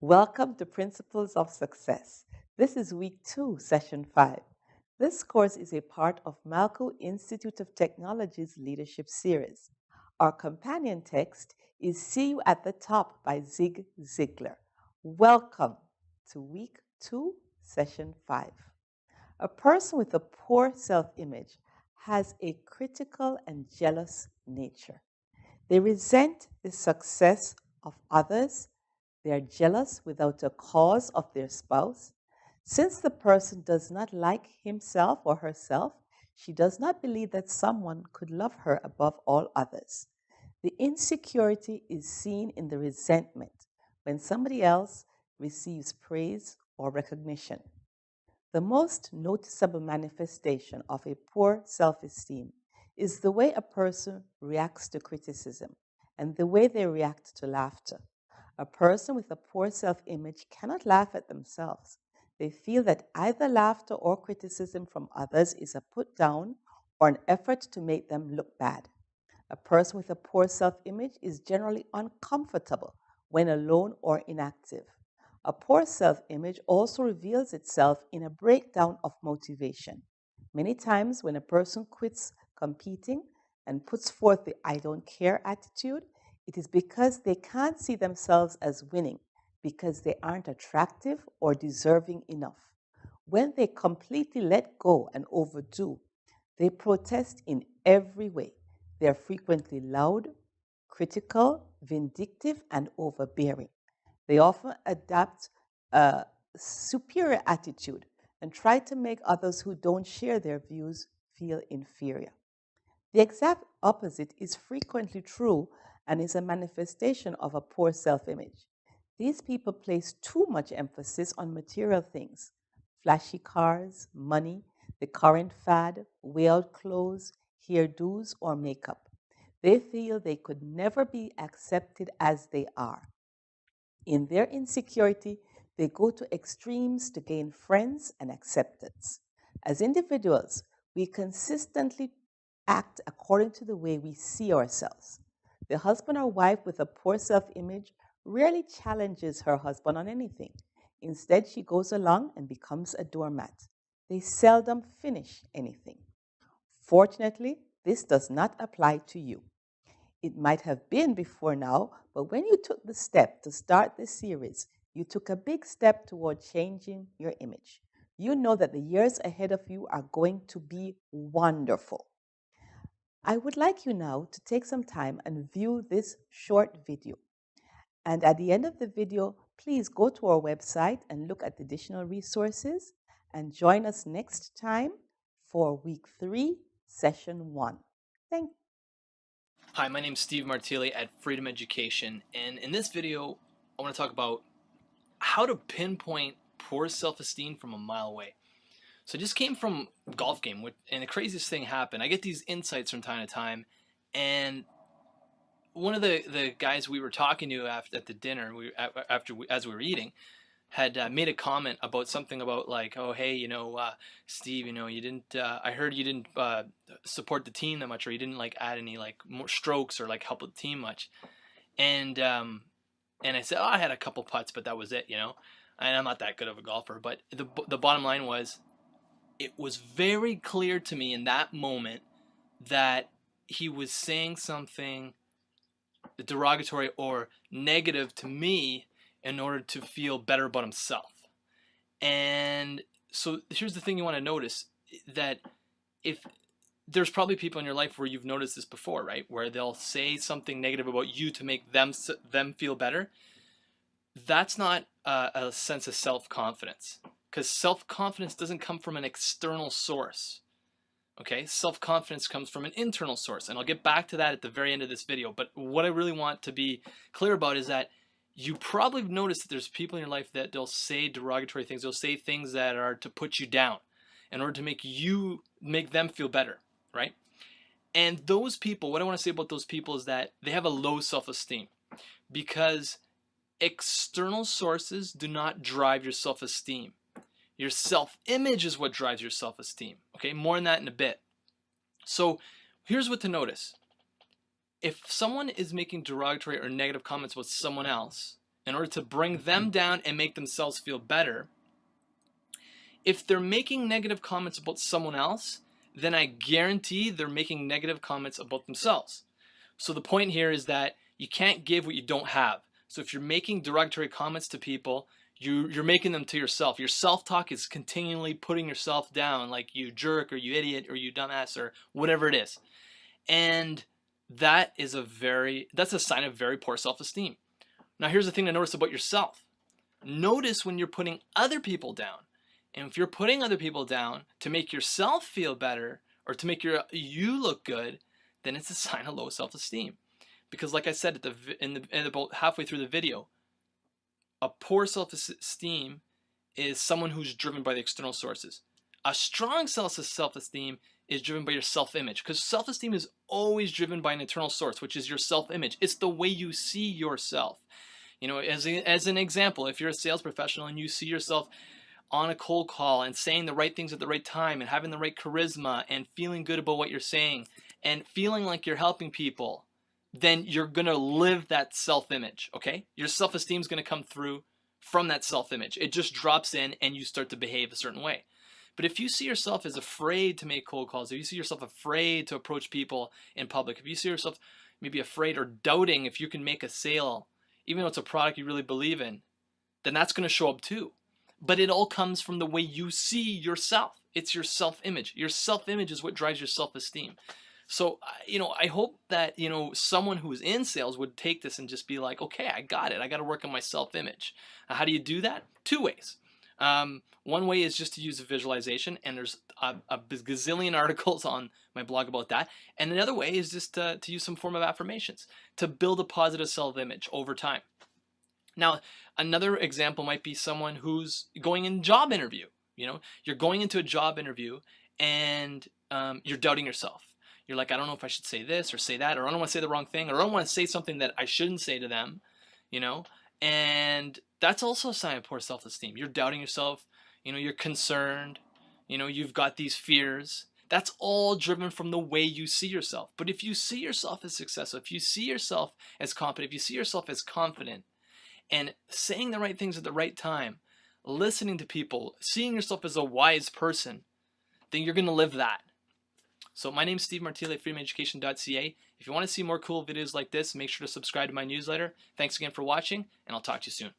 Welcome to Principles of Success. This is week 2, session 5. This course is a part of Malco Institute of Technology's leadership series. Our companion text is See You at the Top by Zig Ziglar. Welcome to week 2, session 5. A person with a poor self image has a critical and jealous nature. They resent the success of others. They are jealous without a cause of their spouse. Since the person does not like himself or herself, she does not believe that someone could love her above all others. The insecurity is seen in the resentment when somebody else receives praise or recognition. The most noticeable manifestation of a poor self esteem is the way a person reacts to criticism and the way they react to laughter. A person with a poor self image cannot laugh at themselves. They feel that either laughter or criticism from others is a put down or an effort to make them look bad. A person with a poor self image is generally uncomfortable when alone or inactive. A poor self image also reveals itself in a breakdown of motivation. Many times, when a person quits competing and puts forth the I don't care attitude, it is because they can't see themselves as winning, because they aren't attractive or deserving enough. When they completely let go and overdo, they protest in every way. They are frequently loud, critical, vindictive, and overbearing. They often adopt a superior attitude and try to make others who don't share their views feel inferior. The exact opposite is frequently true and is a manifestation of a poor self image. These people place too much emphasis on material things: flashy cars, money, the current fad, way out clothes, hairdos, or makeup. They feel they could never be accepted as they are. In their insecurity, they go to extremes to gain friends and acceptance. As individuals, we consistently act according to the way we see ourselves. The husband or wife with a poor self image rarely challenges her husband on anything. Instead, she goes along and becomes a doormat. They seldom finish anything. Fortunately, this does not apply to you. It might have been before now, but when you took the step to start this series, you took a big step toward changing your image. You know that the years ahead of you are going to be wonderful. I would like you now to take some time and view this short video. And at the end of the video, please go to our website and look at additional resources and join us next time for week 3, session 1. Thank you. Hi, my name is Steve Martilli at Freedom Education, and in this video, I want to talk about how to pinpoint poor self-esteem from a mile away. So I just came from a golf game, and the craziest thing happened. I get these insights from time to time, and one of the guys we were talking to at the dinner, as we were eating, had made a comment about something about like, oh hey, Steve, you didn't. I heard you didn't support the team that much, or you didn't like add any like more strokes or like help the team much. And and I said, oh, I had a couple putts, but that was it. And I'm not that good of a golfer. But the bottom line was, it was very clear to me in that moment that he was saying something derogatory or negative to me in order to feel better about himself. And so here's the thing you want to notice, that if there's probably people in your life where you've noticed this before, right? Where they'll say something negative about you to make them feel better. That's not a sense of self-confidence, because self-confidence doesn't come from an external source. Okay, self-confidence comes from an internal source, and I'll get back to that at the very end of this video. But what I really want to be clear about is that you probably noticed that there's people in your life that they'll say derogatory things. They'll say things that are to put you down in order to make them feel better, right? And those people, what I want to say about those people is that they have a low self-esteem, because external sources do not drive your self-esteem. Your self-image is what drives your self-esteem. Okay, more on that in a bit. So here's what to notice. If someone is making derogatory or negative comments about someone else in order to bring them down and make themselves feel better, if they're making negative comments about someone else, then I guarantee they're making negative comments about themselves. So the point here is that you can't give what you don't have. So if you're making derogatory comments to people, you're making them to yourself. Your self-talk is continually putting yourself down, like you jerk or you idiot or you dumbass or whatever it is. And that's a sign of very poor self-esteem. Now here's the thing to notice about yourself. Notice when you're putting other people down. And if you're putting other people down to make yourself feel better or to make you look good, then it's a sign of low self-esteem. Because like I said about halfway through the video, a poor self-esteem is someone who's driven by the external sources. A strong self-esteem is driven by your self-image, because self-esteem is always driven by an internal source, which is your self-image. It's the way you see yourself. You know, as an example, if you're a sales professional and you see yourself on a cold call and saying the right things at the right time and having the right charisma and feeling good about what you're saying and feeling like you're helping people, then you're going to live that self-image, okay? Your self-esteem is going to come through from that self-image. It just drops in and you start to behave a certain way. But if you see yourself as afraid to make cold calls, if you see yourself afraid to approach people in public, if you see yourself maybe afraid or doubting if you can make a sale, even though it's a product you really believe in, then that's going to show up too. But it all comes from the way you see yourself. It's your self-image. Your self-image is what drives your self-esteem. So, I hope that, someone who's in sales would take this and just be like, okay, I got it. I got to work on my self-image. How do you do that? Two ways. One way is just to use a visualization, and there's a gazillion articles on my blog about that. And another way is just to use some form of affirmations to build a positive self-image over time. Now, another example might be someone who's going in a job interview. You're going into a job interview and you're doubting yourself. You're like, I don't know if I should say this or say that, or I don't want to say the wrong thing, or I don't want to say something that I shouldn't say to them, and that's also a sign of poor self-esteem. You're doubting yourself, you're concerned, you've got these fears. That's all driven from the way you see yourself. But if you see yourself as successful, if you see yourself as competent, if you see yourself as confident, and saying the right things at the right time, listening to people, seeing yourself as a wise person, then you're going to live that. So my name's Steve Martile at freedomeducation.ca. If you want to see more cool videos like this, make sure to subscribe to my newsletter. Thanks again for watching, and I'll talk to you soon.